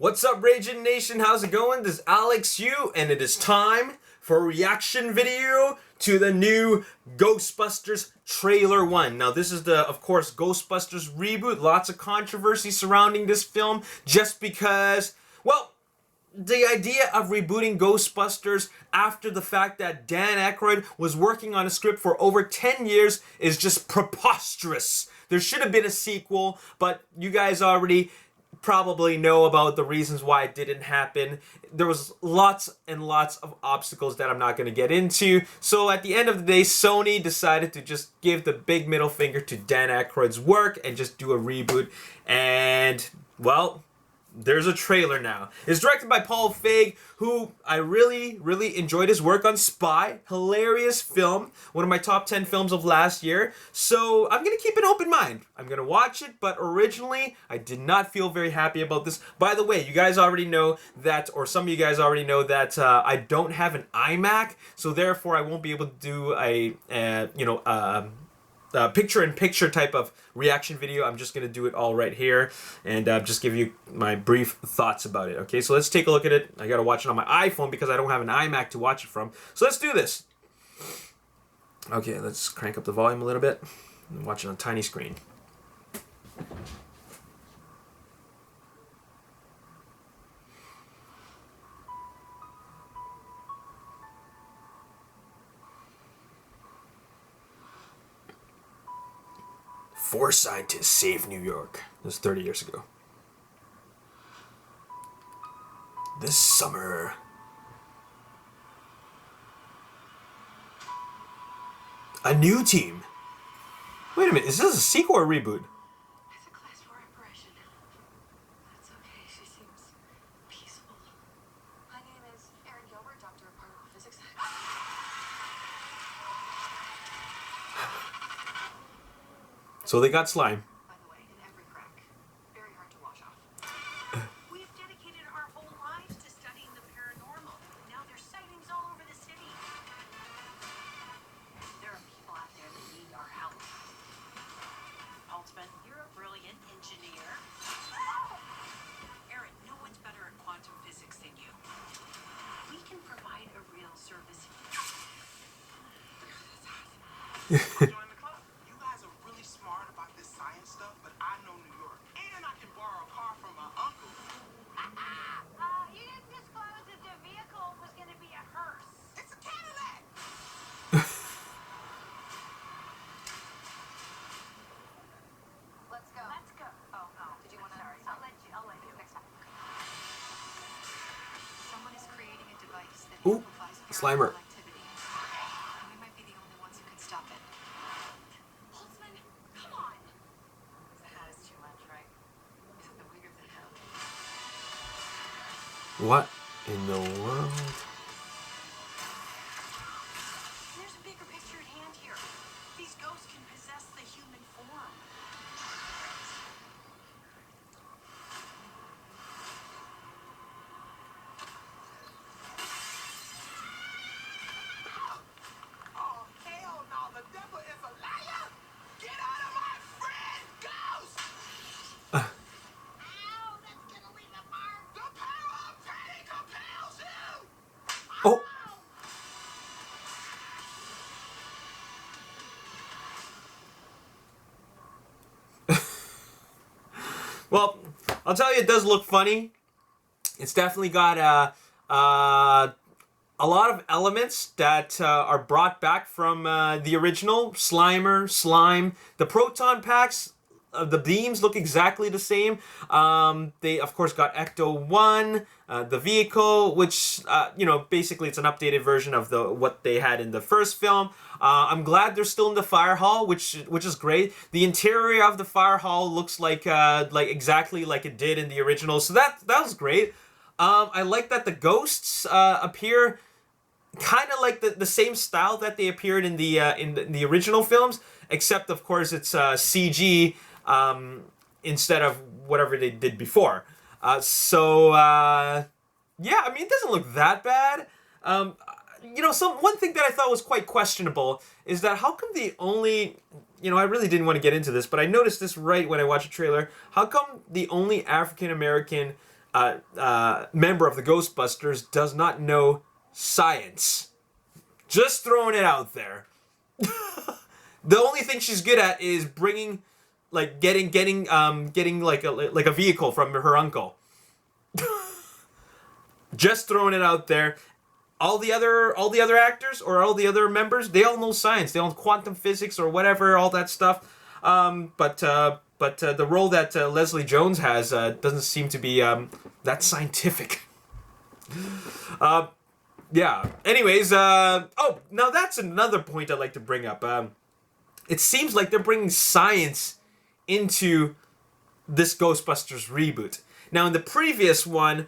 What's up, Ragin Nation? How's it going? This is Alex Yu, and it is time for a reaction video to the new Ghostbusters Trailer 1. Now, this is of course, Ghostbusters Reboot. Lots of controversy surrounding this film just because, well, the idea of rebooting Ghostbusters after the fact that Dan Aykroyd was working on a script for over 10 years is just preposterous. There should have been a sequel, but you guys already probably know about the reasons why it didn't happen. There was lots and lots of obstacles that I'm not going to get into. So at the end of the day, Sony decided to just give the big middle finger to Dan Aykroyd's work and just do a reboot. And, well, there's a trailer now. It's directed by Paul Feig, who I really enjoyed his work on Spy. Hilarious film. One of my top 10 films of last year. So I'm going to keep an open mind. I'm going to watch it, but originally I did not feel very happy about this. By the way, you guys already know that, or some of you guys already know that I don't have an iMac, so therefore I won't be able to do a picture-in-picture type of reaction video. I'm just going to do it all right here and just give you my brief thoughts about it. Okay, so let's take a look at it. I got to watch it on my iPhone because I don't have an iMac to watch it from. So let's do this. Okay, let's crank up the volume a little bit and watch it on a tiny screen. Four scientists save New York. This was 30 years ago. This summer, a new team. Wait a minute, is this a sequel or a reboot? It's a class 4 operation. That's okay, she seems peaceful. My name is Erin Gilbert, Doctor of Particle Physics. So they got slime. By the way, in every crack. Very hard to wash off. We've dedicated our whole lives to studying the paranormal. Now there's sightings all over the city. There are people out there that need our help. Holtzman, you're a brilliant engineer. Erin, no one's better at quantum physics than you. We can provide a real service. Join the club. You guys are really smart about this science stuff, but I know New York. And I can borrow a car from my uncle. You didn't disclose that the vehicle was going to be a hearse. It's a Cadillac! Let's go. Let's go. Oh, no. Did you want to? Sorry. I'll let you next time. Someone is creating a device that Ooh, amplifies Slimer. paranormal activity. And we might be the only ones who can stop it. Holtzman, come on. The hat is too much, right? Isn't the wigger the hell? What in the world? There's a bigger picture at hand here. These ghosts can possess the human form. Oh, hell no, the devil is a liar! Get out of my friend, Ghost! Ow, that's gonna leave a mark! The power of pain compels you! Oh. Well, I'll tell you, it does look funny. It's definitely got a lot of elements that are brought back from the original. Slimer, slime. The proton packs, the beams look exactly the same. They, of course, got Ecto-1, the vehicle, which, basically it's an updated version of what they had in the first film. I'm glad they're still in the fire hall, which is great. The interior of the fire hall looks like exactly like it did in the original, so that was great. I like that the ghosts appear kind of like the same style that they appeared in the original films, except of course it's CG instead of whatever they did before. Yeah, I mean, it doesn't look that bad. One thing that I thought was quite questionable is that how come the only, I really didn't want to get into this, but I noticed this right when I watched the trailer. How come the only African American member of the Ghostbusters does not know science. Just throwing it out there. The only thing she's good at is bringing, like, getting like a vehicle from her uncle. Just throwing it out there. All the other actors or all the other members, they all know science. They know quantum physics or whatever, all that stuff. But the role that Leslie Jones has doesn't seem to be that scientific. Yeah. Anyways, oh, now that's another point I'd like to bring up. It seems like they're bringing science into this Ghostbusters reboot. Now, in the previous one,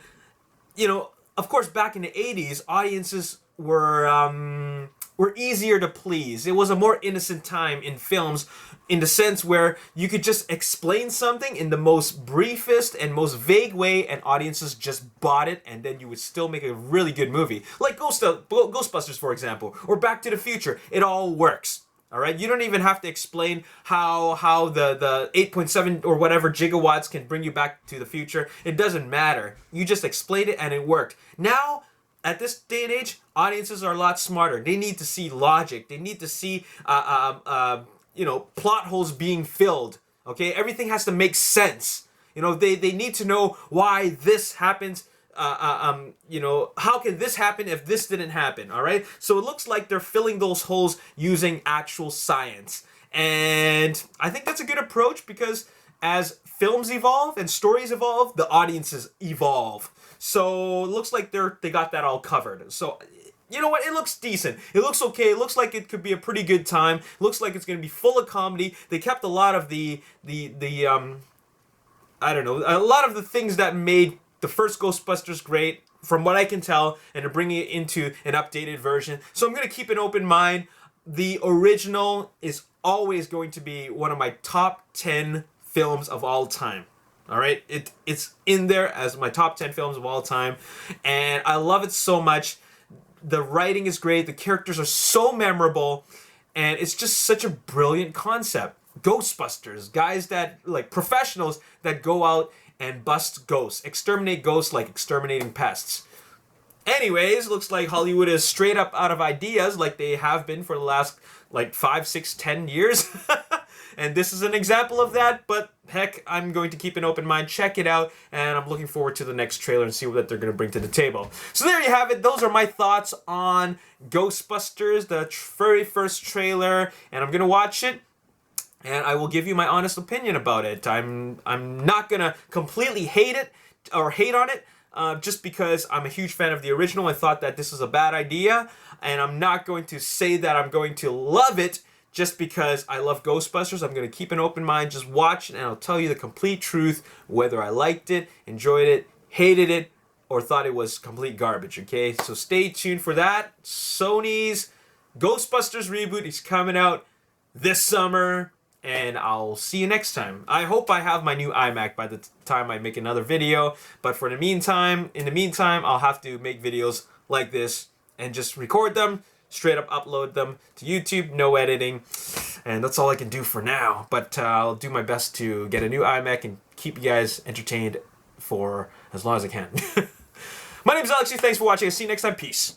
you know, of course, back in the 80s, audiences were easier to please. It was a more innocent time in films, in the sense where you could just explain something in the most briefest and most vague way, and audiences just bought it, and then you would still make a really good movie. Like Ghostbusters, for example, or Back to the Future. It all works. All right, you don't even have to explain how the 8.7 or whatever gigawatts can bring you back to the future. It doesn't matter. You just explained it and it worked. Now, at this day and age, audiences are a lot smarter. They need to see logic. They need to see you know, plot holes being filled. Okay, everything has to make sense. You know, they need to know why this happens. You know, how can this happen if this didn't happen? All right, so it looks like they're filling those holes using actual science, and I think that's a good approach, because as films evolve and stories evolve, the audiences evolve. So it looks like they got that all covered. So, you know what? It looks decent. It looks okay. It looks like it could be a pretty good time. It looks like it's going to be full of comedy. They kept a lot of the I don't know, a lot of the things that made the first Ghostbusters great, from what I can tell, and they're bringing it into an updated version. So I'm going to keep an open mind. The original is always going to be one of my top 10 films of all time. All right? It's in there as my top 10 films of all time, and I love it so much. The writing is great. The characters are so memorable, and it's just such a brilliant concept. Ghostbusters, guys that, like, professionals that go out and bust ghosts, exterminate ghosts like exterminating pests. Anyways, looks like Hollywood is straight up out of ideas, like they have been for the last, like, 5, 6, 10 years. And this is an example of that, but heck, I'm going to keep an open mind, check it out, and I'm looking forward to the next trailer and see what they're going to bring to the table. So there you have it. Those are my thoughts on Ghostbusters, the very first trailer, and I'm going to watch it, and I will give you my honest opinion about it. I'm not going to completely hate it or hate on it, just because I'm a huge fan of the original and thought that this is a bad idea, and I'm not going to say that I'm going to love it just because I love Ghostbusters. I'm going to keep an open mind, just watch it, and I'll tell you the complete truth, whether I liked it, enjoyed it, hated it, or thought it was complete garbage, okay? So stay tuned for that. Sony's Ghostbusters Reboot is coming out this summer, and I'll see you next time. I hope I have my new iMac by the time I make another video, but in the meantime, I'll have to make videos like this and just record them, straight up upload them to YouTube, no editing, and that's all I can do for now. But I'll do my best to get a new iMac and keep you guys entertained for as long as I can. My name is Alex. Thanks for watching. I'll see you next time. Peace.